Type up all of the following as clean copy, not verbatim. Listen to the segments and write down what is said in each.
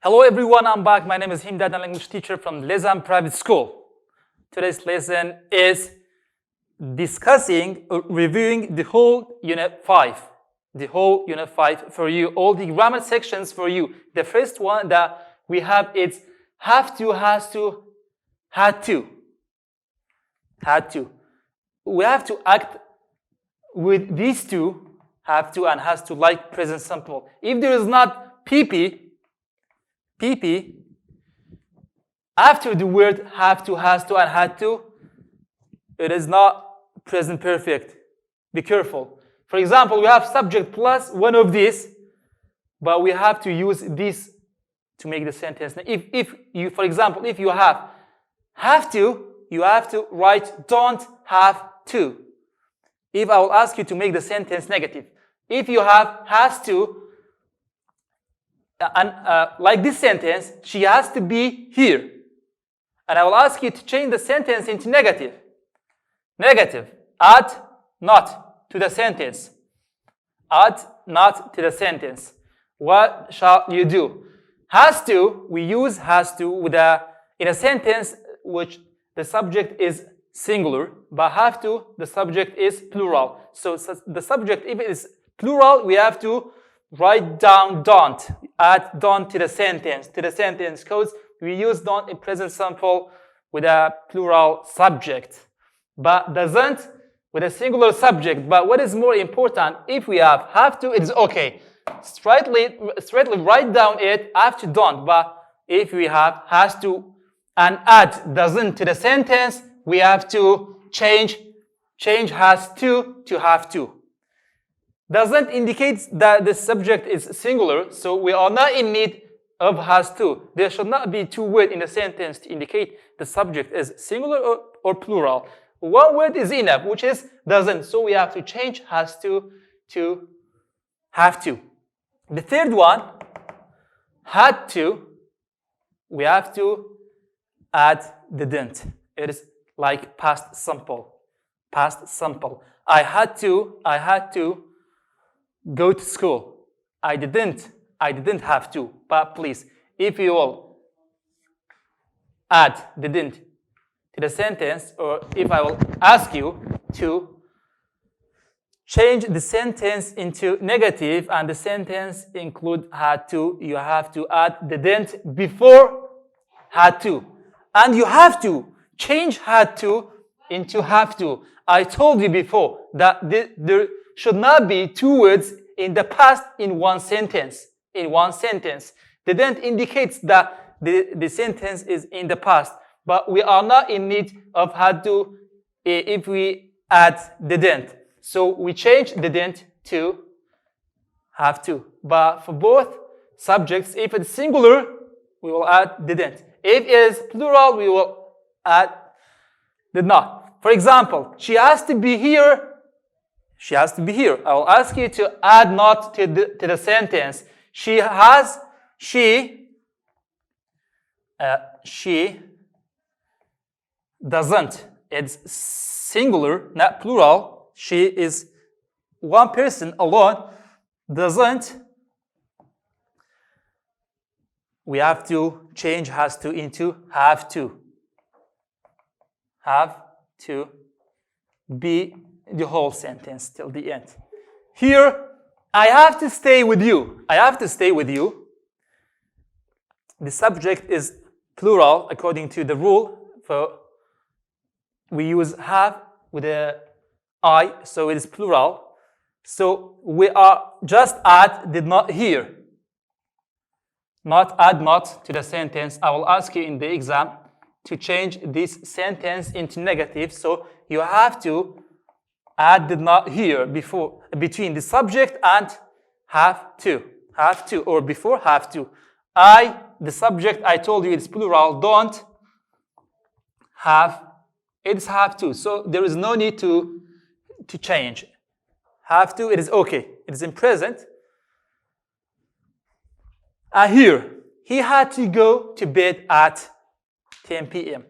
Hello everyone, I'm back. My name is Himdad, an English teacher from Lezan Private School. Today's lesson is discussing or reviewing the whole Unit 5. The whole Unit 5 for you, all the grammar sections for you. The first one that we have is have to, has to, had to. Had to. We have to act with these two, have to and has to, like present simple. If there is not PP, after the word have to, has to, and had to, it is not present perfect. Be careful. For example, we have subject plus one of these, but we have to use this to make the sentence. If you, for example, if you have to, you have to write don't have to. If I will ask you to make the sentence negative. If you have has to, and like this sentence, she has to be here. And I will ask you to change the sentence into negative. Negative. Add not to the sentence. Add not to the sentence. What shall you do? Has to, we use has to with in a sentence which the subject is singular, but have to, the subject is plural. So the subject, if it is plural, we have to write down don't. Add don't to the sentence because we use don't in present simple with a plural subject, but doesn't with a singular subject. But what is more important, if we have to, it's okay. Straightly write down it after don't. But if we have has to and add doesn't to the sentence, we have to change has to have to. Doesn't indicate that the subject is singular, so we are not in need of has to. There should not be two words in the sentence to indicate the subject is singular or plural. One word is enough, which is doesn't, so we have to change has to have to. The third one, had to, we have to add didn't. It is like past simple. Past simple. I had to go to school. I didn't have to. But please, if you will add didn't to the sentence, or if I will ask you to change the sentence into negative and the sentence include had to, you have to add didn't before had to. And you have to change had to into have to. I told you before that there should not be two words in the past in one sentence. Didn't indicates that the sentence is in the past, but we are not in need of had to if we add didn't. So we change didn't to have to. But for both subjects, if it's singular, we will add didn't. If it is plural, we will add did not. For example, she has to be here. She has to be here. I will ask you to add not to the sentence. She doesn't. It's singular, not plural. She is one person alone. Doesn't. We have to change has to into have to. Have to be the whole sentence till the end. Here, I have to stay with you. I have to stay with you. The subject is plural according to the rule. We use have with a I, so it is plural. So we are just add did not here. Not add not to the sentence. I will ask you in the exam to change this sentence into negative. So you have to add did not here between the subject and have to, or before have to. The subject, I told you it's plural, don't have, it's have to. So there is no need to change. Have to, it is okay. It is in present. Here, he had to go to bed at 10 p.m.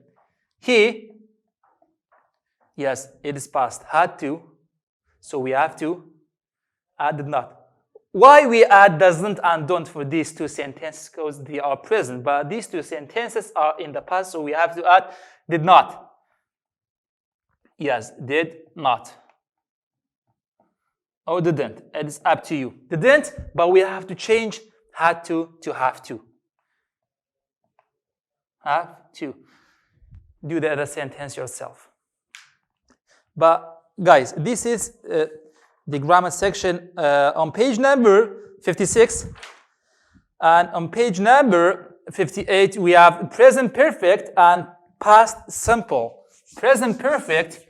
Yes, it is past. Had to, so we have to add did not. why we add doesn't and don't for these two sentences? Because they are present, but these two sentences are in the past, so we have to add did not. Yes, did not. Or didn't. It's up to you. Didn't, but we have to change had to have to. Have to. Do the other sentence yourself. But guys, this is the grammar section on page number 56. And on page number 58, we have present perfect and past simple. Present perfect.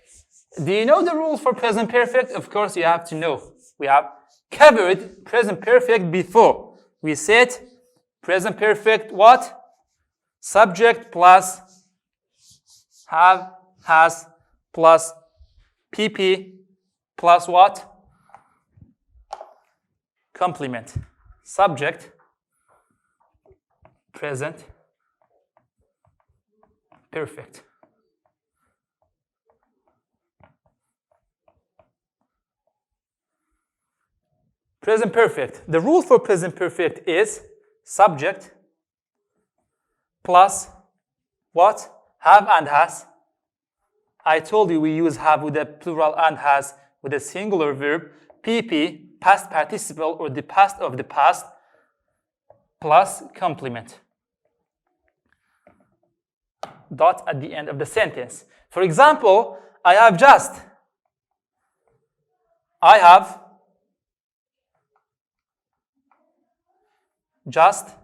Do you know the rule for present perfect? Of course, you have to know. We have covered present perfect before. We said present perfect what? Subject plus have, has, plus PP, plus what? Complement. Subject, present, perfect. Present perfect. The rule for present perfect is subject plus what? Have and has. I told you we use have with a plural and has with a singular verb. PP, past participle or the past of the past, plus complement. Dot at the end of the sentence. For example, I have just. I have just.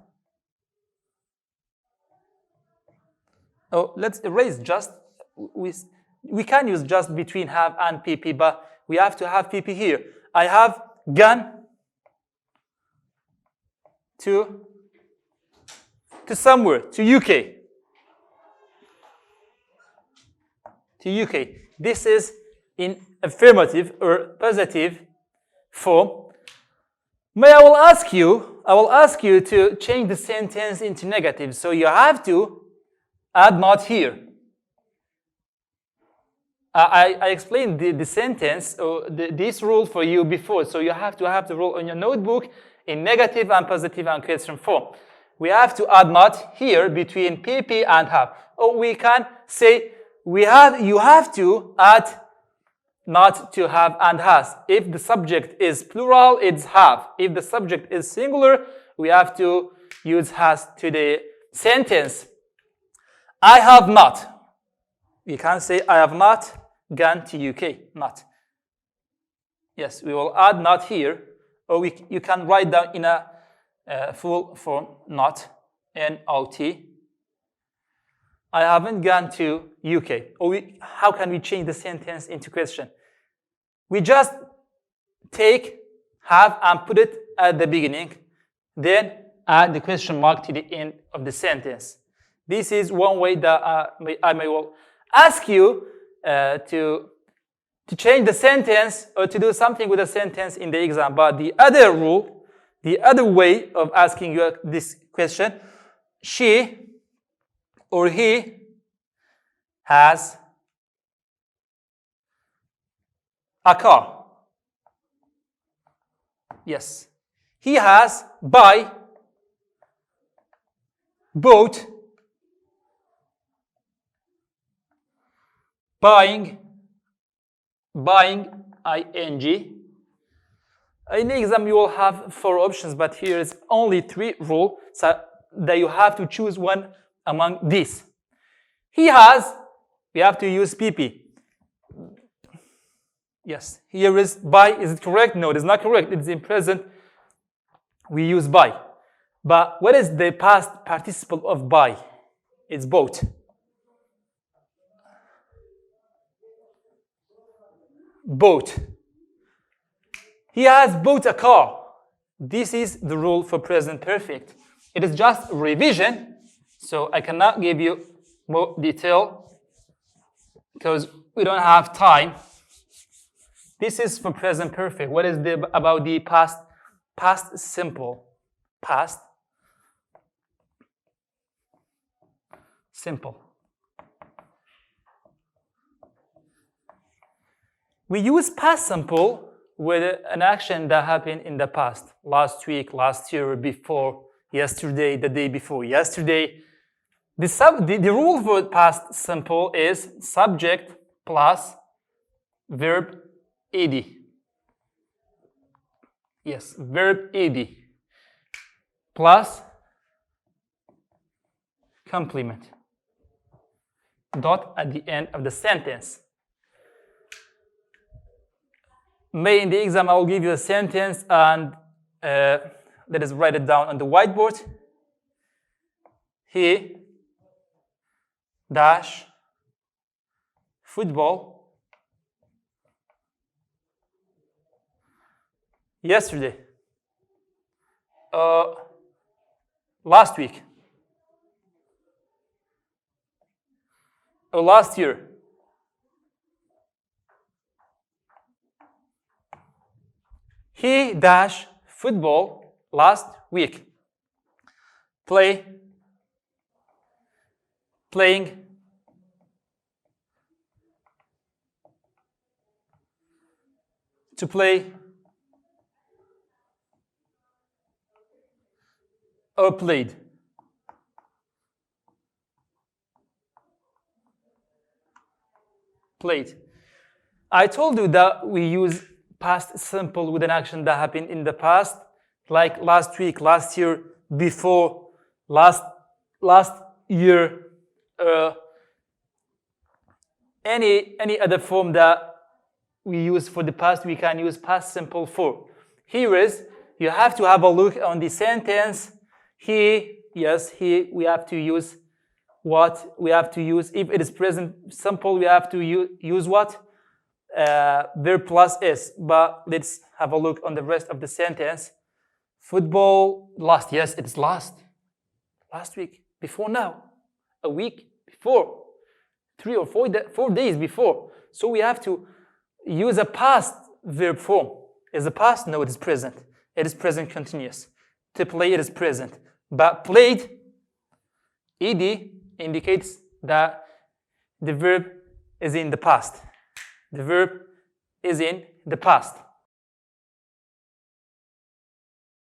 Oh, let's erase just. We can use just between have and PP, but we have to have PP here. I have gone to somewhere, to UK. To UK. This is in affirmative or positive form. I will ask you to change the sentence into negative. So you have to add not here. I explained the sentence, or this rule for you before. So you have to have the rule on your notebook in negative and positive and question form. We have to add not here between PP and have. Or we can say you have to add not to have and has. If the subject is plural, it's have. If the subject is singular, we have to use has to the sentence. I have not. We can say I have not gone to UK. Not. Yes, we will add not here, or you can write down in a full form not, N-O-T. I haven't gone to UK. Or how can we change the sentence into question? We just take have and put it at the beginning, then add the question mark to the end of the sentence. This is one way that I may well ask you to change the sentence or to do something with a sentence in the exam. But the other rule, the other way of asking you this question, she or he has a car. Yes. He has bought, buying, ing. In the exam, you will have 4 options, but here is only 3 rules, so that you have to choose one among these. He has, we have to use PP. Yes, here is buy. Is it correct? No, it is not correct. It's in present. We use buy. But what is the past participle of buy? It's bought. Bought. He has bought a car. This is the rule for present perfect. It is just revision, so I cannot give you more detail because we don't have time. This is for present perfect. What is about the past? Past simple. Past simple. We use past simple with an action that happened in the past. Last week, last year, before, yesterday, the day before yesterday. The rule for past simple is subject plus verb ed. Yes, verb ed plus complement. Dot at the end of the sentence. May in the exam I will give you a sentence and let us write it down on the whiteboard. He dash football yesterday. Last week. Or last year. He dash football last week. Playing. To play. Or played. Played. I told you that we use past simple with an action that happened in the past, like last week, last year, before, last year, any other form that we use for the past, we can use past simple for. Here is, you have to have a look on the sentence. He, yes, he, we have to use what? We have to use, if it is present simple, we have to use what? Verb plus s. But let's have a look on the rest of the sentence. Football last. Yes, it's last. Last week. Before now. A week before. 3 or 4 days before. So we have to use a past verb form. Is it past? No, it is present. It is present continuous. To play, it is present. But played, ed, indicates that the verb is in the past. The verb is in the past.